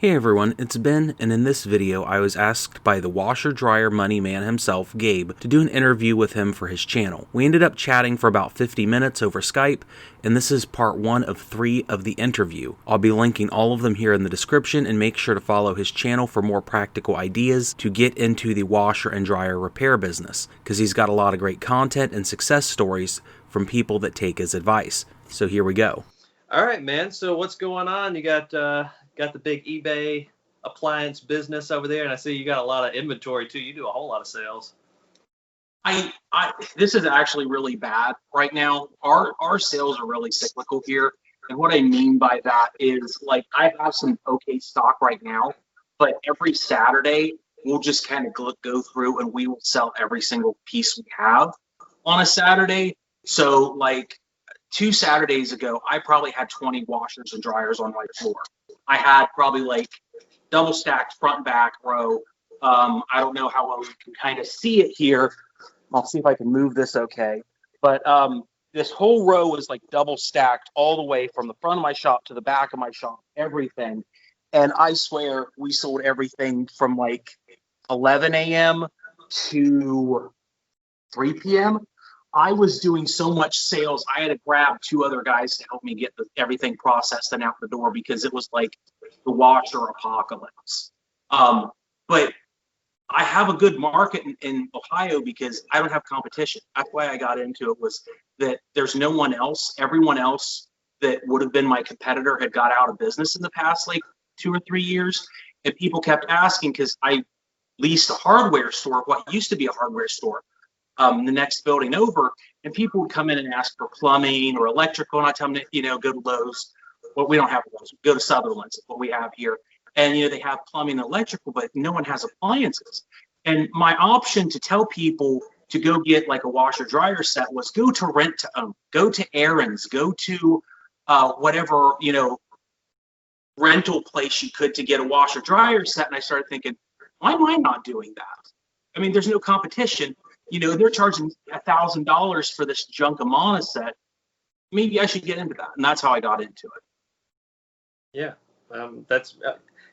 Hey everyone, it's Ben, and in this video I was asked by the washer dryer money man himself, Gabe, to do an interview with him for his channel. We ended up chatting for about 50 minutes over Skype, and this is part 1 of 3 of the interview. I'll be linking all of them here in the description, and make sure to follow his channel for more practical ideas to get into the washer and dryer repair business, because he's got a lot of great content and success stories from people that take his advice. So here we go. All right, man. So what's going on? You got the big eBay appliance business over there, and I see you got a lot of inventory too. You do a whole lot of sales. This is actually really bad right now. Our sales are really cyclical here, and what I mean by that is, like, I have some okay stock right now, but every Saturday we'll just kind of go through and we will sell every single piece we have on a Saturday. So, like, 2 Saturdays ago, I probably had 20 washers and dryers on my floor. I had probably like double stacked front and back row. I don't know how well you can kind of see it here. I'll see if I can move this okay. But this whole row was like double stacked all the way from the front of my shop to the back of my shop, everything. And I swear we sold everything from like 11 a.m. to 3 p.m. I was doing so much sales, I had to grab 2 other guys to help me get everything processed and out the door, because it was like the washer apocalypse. But I have a good market in Ohio because I don't have competition. That's why I got into it, was that there's no one else. Everyone else that would have been my competitor had got out of business in the past like 2 or 3 years. And people kept asking, because I leased a hardware store, what used to be a hardware store, the next building over, and people would come in and ask for plumbing or electrical, and I tell them to, go to Lowe's. Well, we don't have Lowe's. Go to Sutherland's, is what we have here. And they have plumbing and electrical, but no one has appliances. And my option to tell people to go get like a washer dryer set was go to rent to own, go to Aaron's, go to whatever rental place you could to get a washer dryer set. And I started thinking, why am I not doing that? I mean, there's no competition. They're charging $1,000 for this junk Amana set. Maybe I should get into that, and that's how I got into it. Yeah, that's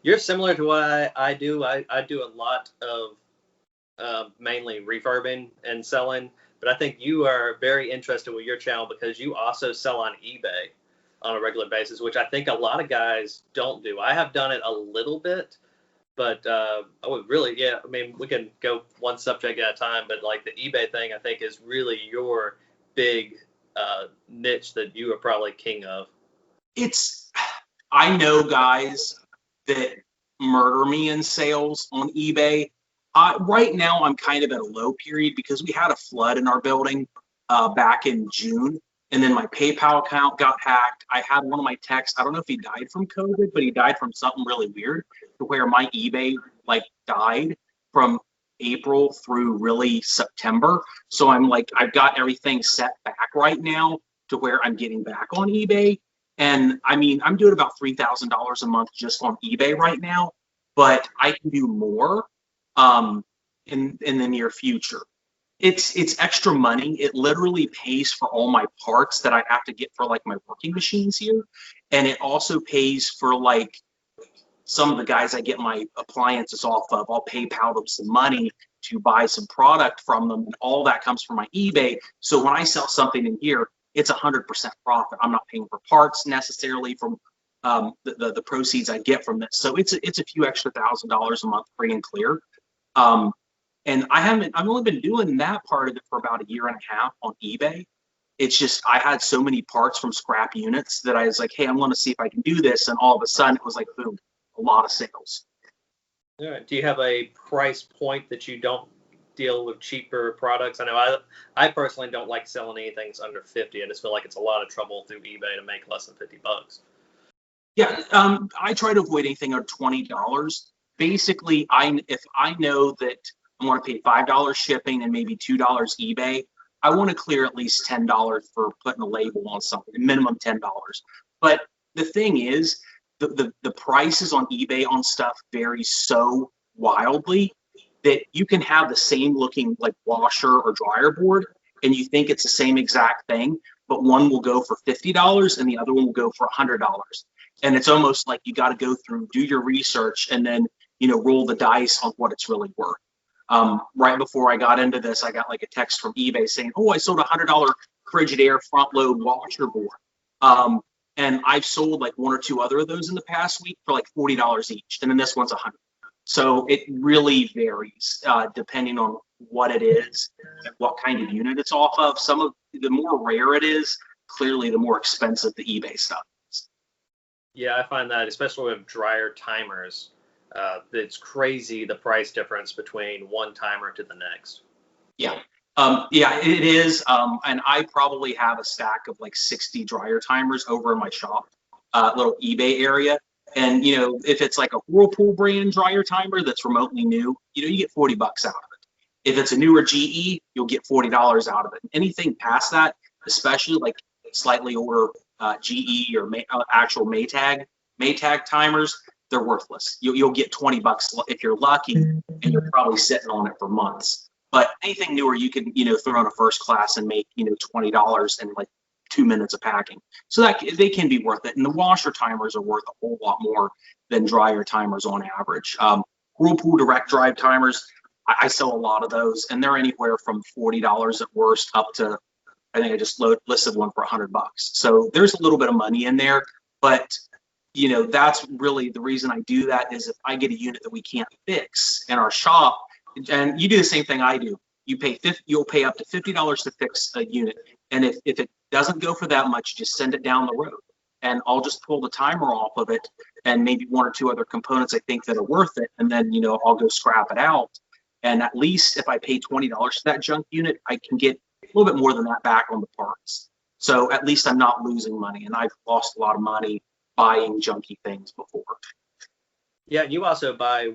you're similar to what I do. I do a lot of mainly refurbing and selling, but I think you are very interested with your channel because you also sell on eBay on a regular basis, which I think a lot of guys don't do. I have done it a little bit. But I would really, I mean, we can go one subject at a time, but like the eBay thing, I think is really your big niche that you are probably king of. I know guys that murder me in sales on eBay. Right now, I'm kind of at a low period because we had a flood in our building back in June. And then my PayPal account got hacked. I had one of my techs, I don't know if he died from COVID, but he died from something really weird, to where my eBay like died from April through really September. So I'm like, I've got everything set back right now to where I'm getting back on eBay. And I mean, I'm doing about $3,000 a month just on eBay right now, but I can do more in the near future. It's extra money. It literally pays for all my parts that I have to get for like my working machines here. And it also pays for like some of the guys I get my appliances off of. I'll PayPal them some money to buy some product from them, and all that comes from my eBay. So when I sell something in here, it's 100% profit. I'm not paying for parts necessarily from the proceeds I get from this. So it's a few extra $1,000s a month free and clear. And I've only been doing that part of it for about 1.5 years on eBay. It's just, I had so many parts from scrap units that I was like, hey, I'm going to see if I can do this. And all of a sudden it was like, boom, a lot of sales. All right. Do you have a price point that you don't deal with cheaper products? I know I personally don't like selling anything that's under 50. I just feel like it's a lot of trouble through eBay to make less than $50. Yeah, I try to avoid anything under $20. Basically, if I know that I want to pay $5 shipping and maybe $2 eBay, I want to clear at least $10 for putting a label on something, minimum $10. But the thing is, the prices on eBay on stuff vary so wildly that you can have the same looking like washer or dryer board, and you think it's the same exact thing, but one will go for $50 and the other one will go for $100. And it's almost like you got to go through, do your research, and then, roll the dice on what it's really worth. Right before I got into this, I got like a text from eBay saying, "Oh, I sold $100 Frigidaire front load washer board." Um, and I've sold like one or two other of those in the past week for like $40 each, and then this one's 100. So it really varies depending on what it is and what kind of unit it's off of. Some of the more rare it is, clearly the more expensive the eBay stuff is. Yeah, I find that especially with dryer timers, it's crazy the price difference between one timer to the next. Yeah. Yeah, it is. And I probably have a stack of like 60 dryer timers over in my shop, little eBay area. And, if it's like a Whirlpool brand dryer timer that's remotely new, you get 40 bucks out of it. If it's a newer GE, you'll get $40 out of it. Anything past that, especially like slightly older GE or actual Maytag timers, they're worthless. You'll get 20 bucks if you're lucky, and you're probably sitting on it for months. But anything newer, you can, throw in a first class and make, $20 in like 2 minutes of packing. So that they can be worth it. And the washer timers are worth a whole lot more than dryer timers on average. Whirlpool direct drive timers, I sell a lot of those, and they're anywhere from $40 at worst up to, I think I just listed one for $100. So there's a little bit of money in there, but that's really the reason I do that is if I get a unit that we can't fix in our shop, and you do the same thing I do, you'll pay up to $50 to fix a unit. And if it doesn't go for that much, just send it down the road. And I'll just pull the timer off of it and maybe one or two other components I think that are worth it. And then, I'll go scrap it out. And at least if I pay $20 for that junk unit, I can get a little bit more than that back on the parts. So at least I'm not losing money. And I've lost a lot of money buying junky things before. Yeah, you also buy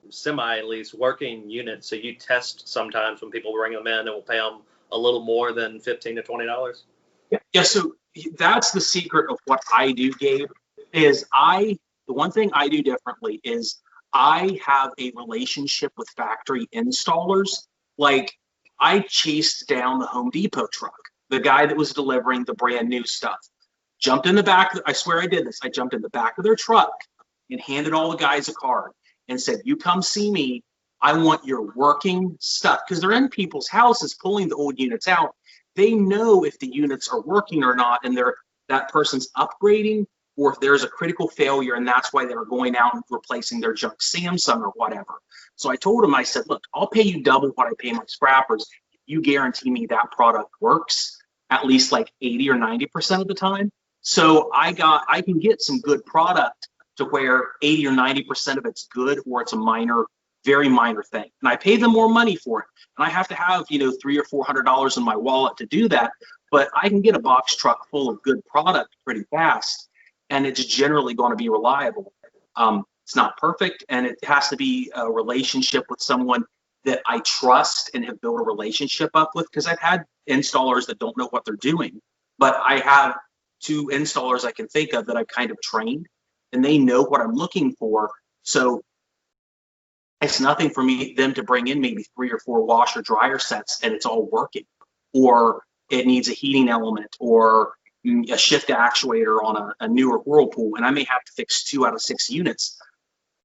semi at least working units, so you test sometimes when people bring them in and will pay them a little more than $15 to $20. Yeah, so that's the secret of what I do, Gabe, is the one thing I do differently is I have a relationship with factory installers. Like I chased down the Home Depot truck, the guy that was delivering the brand new stuff. Jumped in the back, I swear I did this. I jumped in the back of their truck and handed all the guys a card and said, "You come see me. I want your working stuff." Because they're in people's houses pulling the old units out. They know if the units are working or not, and that person's upgrading, or if there's a critical failure, and that's why they're going out and replacing their junk Samsung or whatever. So I told him, I said, "Look, I'll pay you double what I pay my scrappers if you guarantee me that product works at least like 80 or 90% of the time." So I can get some good product to where 80 or 90% of it's good, or it's a very minor thing. And I pay them more money for it. And I have to have, $300 or $400 in my wallet to do that. But I can get a box truck full of good product pretty fast. And it's generally going to be reliable. It's not perfect. And it has to be a relationship with someone that I trust and have built a relationship up with. Because I've had installers that don't know what they're doing. But I have 2 installers I can think of that I've kind of trained, and they know what I'm looking for. So it's nothing for them to bring in maybe 3 or 4 washer dryer sets and it's all working, or it needs a heating element or a shift actuator on a newer Whirlpool, and I may have to fix 2 out of 6 units.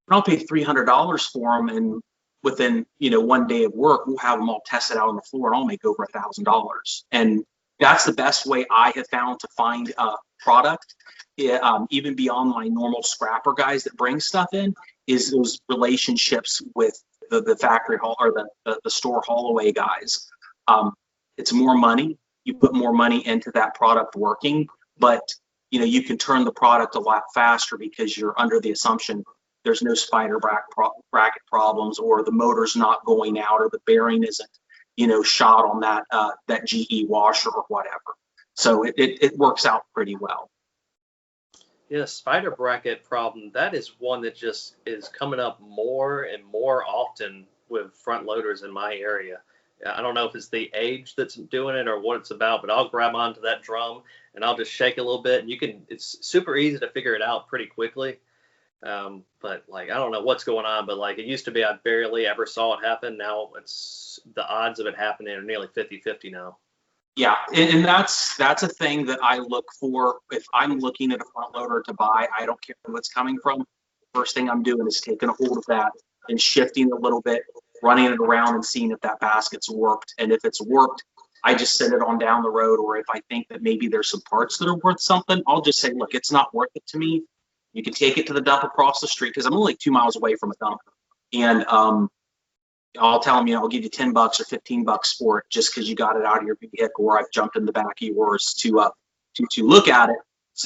And I'll pay $300 for them, and within 1 day of work, we'll have them all tested out on the floor, and I'll make over $1,000. And that's the best way I have found to find a product, even beyond my normal scrapper guys that bring stuff in, is those relationships with the factory hall or the store haul away guys. It's more money. You put more money into that product working, but you can turn the product a lot faster because you're under the assumption there's no spider bracket problems, or the motor's not going out, or the bearing isn't shot on that GE washer or whatever. So it works out pretty well. Yeah, the spider bracket problem, that is one that just is coming up more and more often with front loaders in my area. I don't know if it's the age that's doing it or what it's about, but I'll grab onto that drum and I'll just shake a little bit, and it's super easy to figure it out pretty quickly. But like, I don't know what's going on, but like it used to be I barely ever saw it happen. Now the odds of it happening are nearly 50-50 now. Yeah, and that's a thing that I look for. If I'm looking at a front loader to buy, I don't care where it's coming from. First thing I'm doing is taking a hold of that and shifting a little bit, running it around and seeing if that basket's worked. And if it's worked, I just send it on down the road. Or if I think that maybe there's some parts that are worth something, I'll just say, look, it's not worth it to me. You can take it to the dump across the street because I'm only like 2 miles away from a dump. And I'll tell them, I'll give you $10 or $15 for it just because you got it out of your vehicle, or I've jumped in the back of yours to look at it.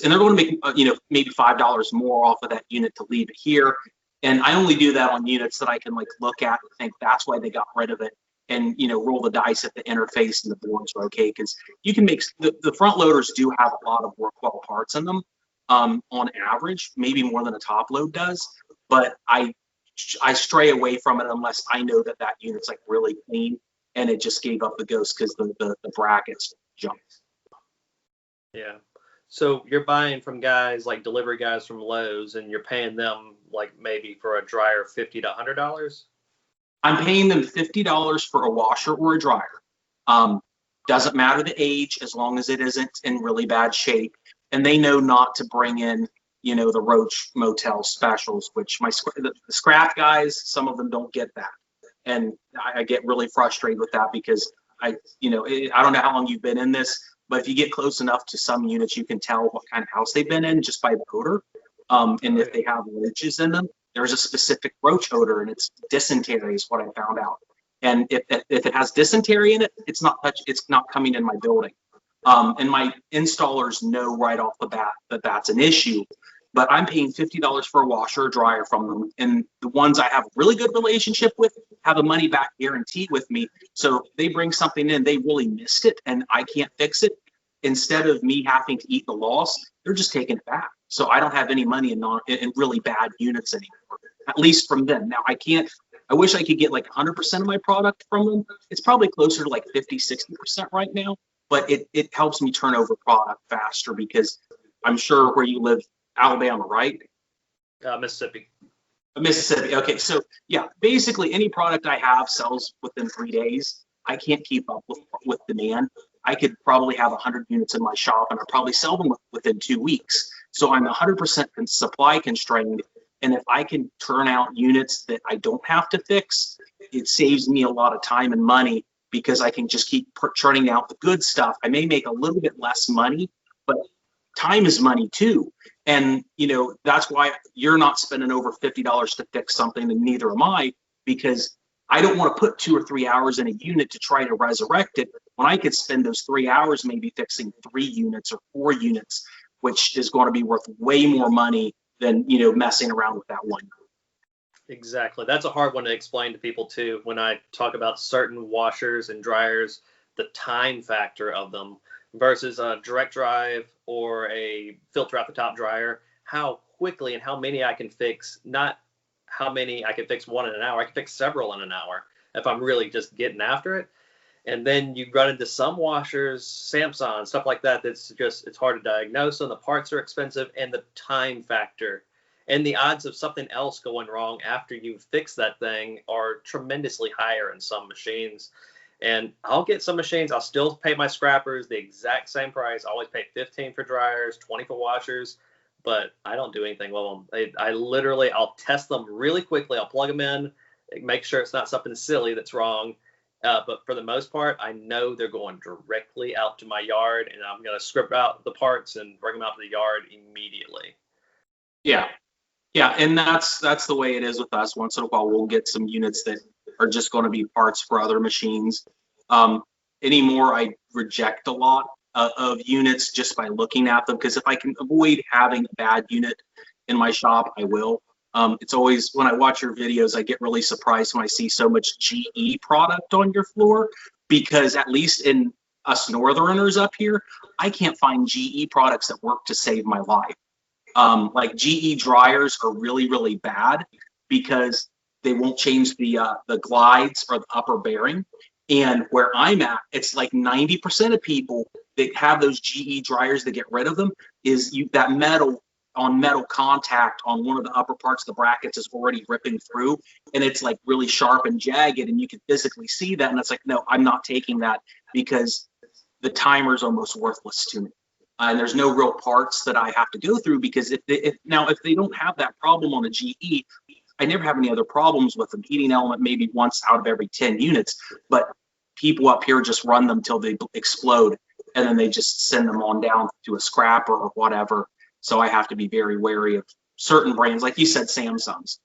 And they're going to make maybe $5 more off of that unit to leave it here. And I only do that on units that I can like look at and think that's why they got rid of it, and roll the dice if the interface and the boards are okay, because you can make the front loaders do have a lot of work well parts in them, on average, maybe more than a top load does, but I stray away from it unless I know that that unit's like really clean and it just gave up the ghost because the brackets jumped. Yeah. So you're buying from guys like delivery guys from Lowe's, and you're paying them like maybe for a dryer $50 to $100. I'm paying them $50 for a washer or a dryer. Doesn't matter the age as long as it isn't in really bad shape, and they know not to bring in the Roach Motel specials, which the scrap guys, some of them don't get that, and I get really frustrated with that because I don't know how long you've been in this, but if you get close enough to some units, you can tell what kind of house they've been in just by the odor, and if they have roaches in them. There's a specific roach odor, and it's dysentery is what I found out. And if it has dysentery in it, it's not coming in my building. And my installers know right off the bat that that's an issue. But I'm paying $50 for a washer or dryer from them, and the ones I have a really good relationship with have a money back guarantee with me. So if they bring something in, they really missed it, and I can't fix it. Instead of me having to eat the loss, they're just taking it back. So I don't have any money in really bad units anymore, at least from them. Now I wish I could get like 100% of my product from them. It's probably closer to like 50, 60% right now, but it helps me turn over product faster because I'm sure where you live, Alabama, right? Mississippi. Mississippi. Okay, so yeah, basically any product I have sells within 3 days. I can't keep up with demand. I could probably have 100 units in my shop, and I'll probably sell them within 2 weeks. So I'm 100% supply constrained. And if I can turn out units that I don't have to fix, it saves me a lot of time and money because I can just keep churning out the good stuff. I may make a little bit less money, but time is money too. And that's why you're not spending over $50 to fix something, and neither am I, because I don't want to put 2 or 3 hours in a unit to try to resurrect it when I could spend those 3 hours maybe fixing 3 units or 4 units, which is going to be worth way more money than messing around with that one. Exactly. That's a hard one to explain to people too. When I talk about certain washers and dryers, the time factor of them versus a direct drive or a filter out the top dryer, how quickly and how many I can fix, not how many I can fix one in an hour. I can fix several in an hour if I'm really just getting after it. And then you run into some washers, Samsung, stuff like that, it's hard to diagnose, and the parts are expensive, and the time factor and the odds of something else going wrong after you fix that thing are tremendously higher in some machines. And I'll get some machines, I'll still pay my scrappers the exact same price. I always pay $15 for dryers, $20 for washers, but I don't do anything with them. I'll test them really quickly. I'll plug them in, make sure it's not something silly that's wrong. But for the most part, I know they're going directly out to my yard, and I'm going to script out the parts and bring them out to the yard immediately. Yeah. Yeah, and that's the way it is with us. Once in a while, we'll get some units that are just going to be parts for other machines. Anymore, I reject a lot of units just by looking at them, because if I can avoid having a bad unit in my shop, I will. It's always, when I watch your videos, I get really surprised when I see so much GE product on your floor, because at least in us Northerners up here, I can't find GE products that work to save my life. Like GE dryers are really, really bad because they won't change the glides or the upper bearing. And where I'm at, it's like 90% of people that have those GE dryers that get rid of them is that metal contact on one of the upper parts of the brackets is already ripping through, and it's like really sharp and jagged, and you can physically see that. And it's like, no, I'm not taking that, because the timer's almost worthless to me. And there's no real parts that I have to go through, because if they don't have that problem on a GE, I never have any other problems with them. Heating element maybe once out of every 10 units, but people up here just run them till they explode, and then they just send them on down to a scrapper or whatever. So I have to be very wary of certain brands, like you said, Samsungs.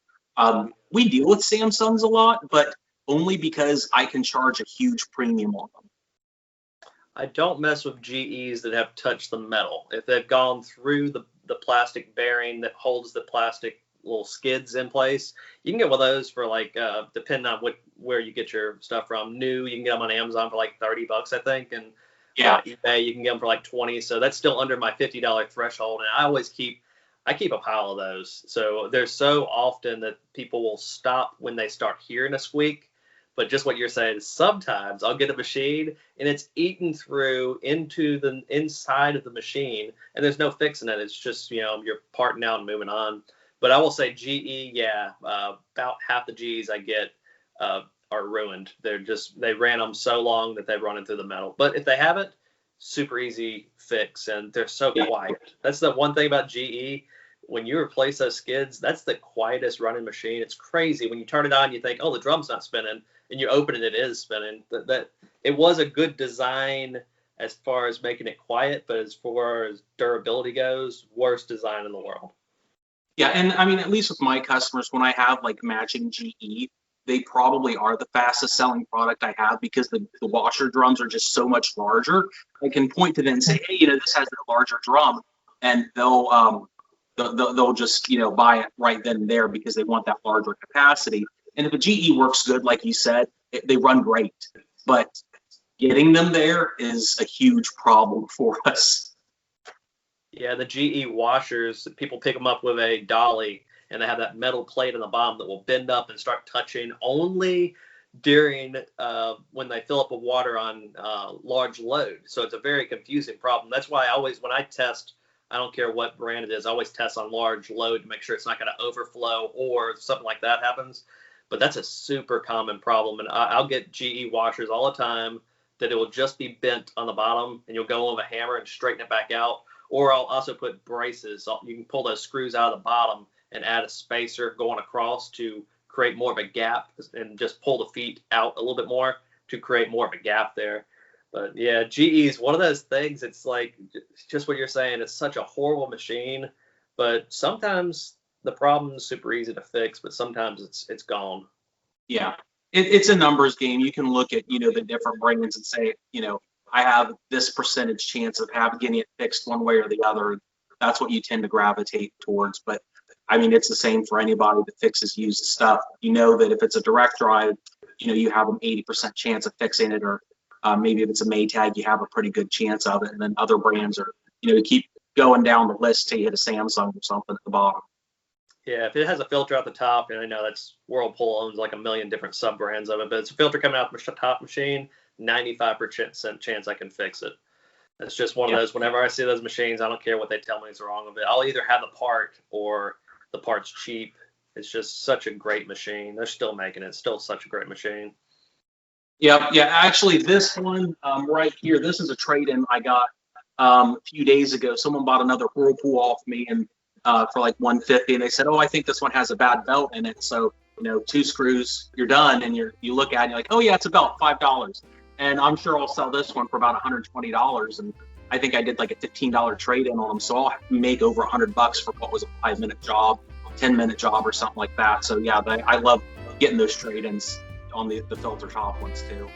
We deal with Samsungs a lot, but only because I can charge a huge premium on them. I don't mess with GEs that have touched the metal. If they've gone through the plastic bearing that holds the plastic little skids in place, you can get one of those for like, depending on where you get your stuff from. New, you can get them on Amazon for like $30, I think, and eBay you can get them for like 20. So that's still under my $50 threshold, and I keep a pile of those. So there's so often that people will stop when they start hearing a squeak. But just what you're saying is, sometimes I'll get a machine and it's eaten through into the inside of the machine, and there's no fixing it. It's just, you're parting out and moving on. But I will say GE, about half the Gs I get are ruined. They ran them so long that they've run into the metal. But if they haven't, super easy fix, and they're so quiet. That's the one thing about GE. When you replace those skids, that's the quietest running machine. It's crazy. When you turn it on, you think, oh, the drum's not spinning, and you open it, it is spinning. That it was a good design as far as making it quiet, but as far as durability goes, worst design in the world. Yeah, and I mean, at least with my customers, when I have like matching GE, they probably are the fastest selling product I have, because the washer drums are just so much larger. I can point to them and say, hey, this has a larger drum, and they'll just buy it right then and there because they want that larger capacity. And if a GE works good, like you said, they run great, but getting them there is a huge problem for us. Yeah, the GE washers, people pick them up with a dolly, and they have that metal plate on the bottom that will bend up and start touching only during when they fill up with water on large load. So it's a very confusing problem. That's why when I test, I don't care what brand it is, I always test on large load to make sure it's not going to overflow or something like that happens. But that's a super common problem. And I'll get GE washers all the time that it will just be bent on the bottom, and you'll go with a hammer and straighten it back out. Or I'll also put braces. So you can pull those screws out of the bottom and add a spacer going across to create more of a gap, and just pull the feet out a little bit more to create more of a gap there. But yeah, GE is one of those things. It's like just what you're saying. It's such a horrible machine, but sometimes the problem is super easy to fix, but sometimes it's gone. Yeah, it's a numbers game. You can look at the different brands and say, I have this percentage chance of getting it fixed one way or the other. That's what you tend to gravitate towards. But I mean, it's the same for anybody that fixes used stuff. You know that if it's a direct drive, you have an 80% chance of fixing it, or maybe if it's a Maytag, you have a pretty good chance of it. And then other brands are, you keep going down the list till you hit a Samsung or something at the bottom. Yeah, if it has a filter at the top, and I know that's Whirlpool owns like a million different sub brands of it, but it's a filter coming out the top machine, 95% chance I can fix it. It's just one of those. Whenever I see those machines, I don't care what they tell me is wrong with it. I'll either have the part or the part's cheap. It's just such a great machine. They're still making it. It's still such a great machine. Yeah. Actually, this one right here, this is a trade-in I got a few days ago. Someone bought another Whirlpool off me and for like $150, and they said, "Oh, I think this one has a bad belt in it." So 2 screws, you're done, and you look at it, and you're like, "Oh yeah, it's a belt, $5." And I'm sure I'll sell this one for about $120. And I think I did like a $15 trade-in on them, so I'll make over $100 for what was a 5-minute job, 10-minute job, or something like that. So yeah, I love getting those trade-ins on the filter top ones too.